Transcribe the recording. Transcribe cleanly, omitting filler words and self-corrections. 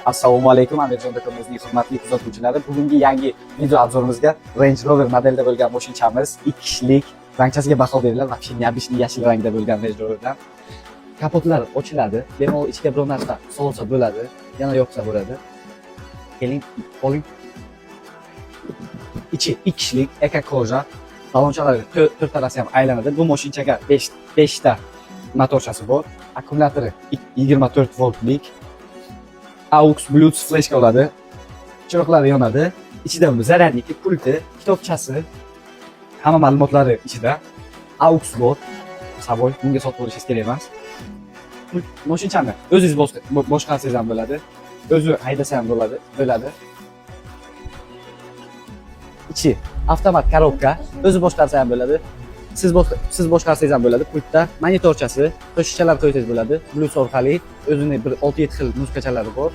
Assalomu alaykum, Amirjon.com'ning hurmatli kuzatuvchilari. Bugungi yangi video obzorimizga Range Rover modelida bo'lgan mashinamiz 2 kishilik, rangchasiga baho beringlar. Вообще необычный yashil rangda bo'lgan Range Roverdan. Kapotlar ochiladi. Bemalol ichga biror narsa solsa bo'ladi, yana yopsa bo'ladi. Keling, qo'ling. Ichi 2 kishilik, eka koja. Balonchalari 4 tarafsi ham aylanadi. Bu mashinchaga 5 ta motorchasi bor. Akkumulyatori 24 voltlik. AUX Bluetooth flashka oladi. Chiroqlari yonadi. Ichida zaryadniki, pulti, kitobchasi, hamma ma'lumotlari ichida. AUX bor. Savoy, bunga sotib olishingiz kerak emas. Mashinchani o'zingiz boshqarsangiz ham bo'ladi. O'zi haydasa ham bo'ladi. Ichi avtomat korobka, o'zi boshqarsa ham bo'ladi. Siz boshqarsangiz ham bo'ladi. Pultda monitorchasi, qo'shimchalar qo'ysangiz bo'ladi. Bluetooth orqali o'zini bir 6-7 xil muzikachalari bor.